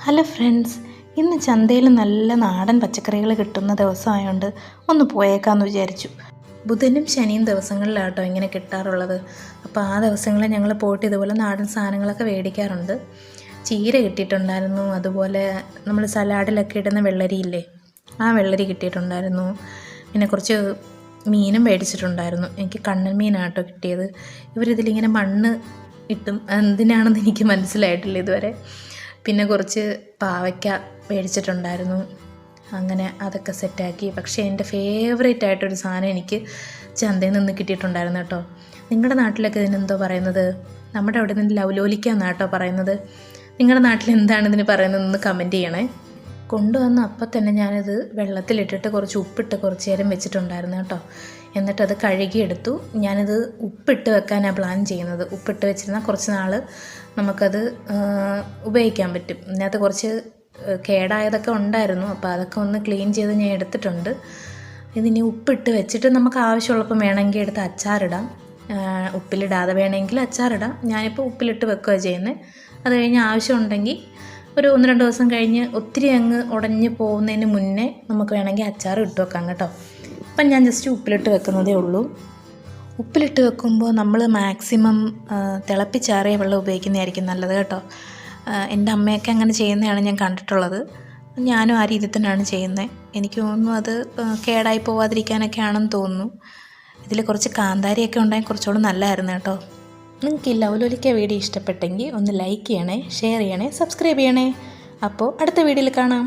Hello friends, ഇന്ന് ചന്തയിൽ നല്ല നാടൻ പച്ചക്കറികൾ കിട്ടുന്ന ദിവസമായതുകൊണ്ട് ഒന്ന് പോയേക്കാമെന്ന് വിചാരിച്ചു. ബുധനും ശനിയും ദിവസങ്ങളിലാട്ടോ ഇങ്ങനെ കിട്ടാറുള്ളത്. അപ്പോൾ ആ ദിവസങ്ങളിൽ ഞങ്ങൾ പോയിട്ട് ഇതുപോലെ നാടൻ സാധനങ്ങളൊക്കെ മേടിക്കാറുണ്ട്. ചീര കിട്ടിയിട്ടുണ്ടായിരുന്നു, അതുപോലെ നമ്മൾ സലാഡിലൊക്കെ ഇടുന്ന വെള്ളരിയില്ലേ, ആ വെള്ളരി കിട്ടിയിട്ടുണ്ടായിരുന്നു. പിന്നെ കുറച്ച് മീനും മേടിച്ചിട്ടുണ്ടായിരുന്നു. എനിക്ക് കണ്ണൻ മീനാട്ടോ കിട്ടിയത്. ഇവരിതിലിങ്ങനെ മണ്ണ് ഇട്ടും എന്തിനാണെന്ന് എനിക്ക് മനസ്സിലായിട്ടില്ല ഇതുവരെ. പിന്നെ കുറച്ച് പാവയ്ക്ക മേടിച്ചിട്ടുണ്ടായിരുന്നു. അങ്ങനെ അതൊക്കെ സെറ്റാക്കി. പക്ഷേ എൻ്റെ ഫേവറേറ്റ് ആയിട്ടൊരു സാധനം എനിക്ക് ചന്തയിൽ നിന്ന് കിട്ടിയിട്ടുണ്ടായിരുന്നു കേട്ടോ. നിങ്ങളുടെ നാട്ടിലൊക്കെ ഇതിനെന്തോ പറയുന്നത്? നമ്മുടെ അവിടെ നിന്ന് ലവലോലിക്ക എന്നാട്ടോ പറയുന്നത്. നിങ്ങളുടെ നാട്ടിൽ എന്താണ് ഇതിന് പറയുന്നതെന്ന് കമൻറ്റ് ചെയ്യണേ. കൊണ്ടുവന്ന് അപ്പം തന്നെ ഞാനത് വെള്ളത്തിലിട്ടിട്ട് കുറച്ച് ഉപ്പിട്ട് കുറച്ച് നേരം വെച്ചിട്ടുണ്ടായിരുന്നു കേട്ടോ. എന്നിട്ടത് കഴുകിയെടുത്തു. ഞാനത് ഉപ്പിട്ട് വെക്കാനാണ് പ്ലാൻ ചെയ്യുന്നത്. ഉപ്പിട്ട് വെച്ചിരുന്നാൽ കുറച്ച് നാൾ നമുക്കത് ഉപയോഗിക്കാൻ പറ്റും. ഇതിനകത്ത് കുറച്ച് കേടായതൊക്കെ ഉണ്ടായിരുന്നു, അപ്പോൾ അതൊക്കെ ഒന്ന് ക്ലീൻ ചെയ്ത് ഞാൻ എടുത്തിട്ടുണ്ട്. ഇതിനി ഉപ്പിട്ട് വെച്ചിട്ട് നമുക്ക് ആവശ്യമുള്ളപ്പം വേണമെങ്കിൽ എടുത്ത് അച്ചാറിടാം. ഉപ്പിലിടാതെ വേണമെങ്കിൽ അച്ചാറിടാം. ഞാനിപ്പോൾ ഉപ്പിലിട്ട് വെക്കുകയാണ് ചെയ്യുന്നത്. അത് കഴിഞ്ഞ് ആവശ്യമുണ്ടെങ്കിൽ ഒരു 1-2 ദിവസം കഴിഞ്ഞ് ഒത്തിരി അങ്ങ് ഉടഞ്ഞ് പോകുന്നതിന് മുന്നേ നമുക്ക് വേണമെങ്കിൽ അച്ചാർ ഇട്ട് വെക്കാം കേട്ടോ. അപ്പം ഞാൻ ജസ്റ്റ് ഉപ്പിലിട്ട് വെക്കുന്നതേ ഉള്ളൂ. ഉപ്പിലിട്ട് വെക്കുമ്പോൾ നമ്മൾ മാക്സിമം തിളപ്പിച്ചാറിയ വെള്ളം ഉപയോഗിക്കുന്നതായിരിക്കും നല്ലത് കേട്ടോ. എൻ്റെ അമ്മയൊക്കെ അങ്ങനെ ചെയ്യുന്നതാണ് ഞാൻ കണ്ടിട്ടുള്ളത്. ഞാനും ആ രീതിയിൽ തന്നെയാണ് ചെയ്യുന്നത്. എനിക്ക് തോന്നുന്നു അത് കേടായി പോവാതിരിക്കാനൊക്കെ ആണെന്ന് തോന്നുന്നു. ഇതിൽ കുറച്ച് കാന്താരിയൊക്കെ ഉണ്ടായാൽ കുറച്ചുകൂടി നല്ലതായിരുന്നു കേട്ടോ. നിങ്ങൾക്ക് ഈ ലവലോലിക്ക വീഡിയോ ഇഷ്ടപ്പെട്ടെങ്കിൽ ഒന്ന് ലൈക്ക് ചെയ്യണേ, ഷെയർ ചെയ്യണേ, സബ്സ്ക്രൈബ് ചെയ്യണേ. അപ്പോൾ അടുത്ത വീഡിയോയിൽ കാണാം.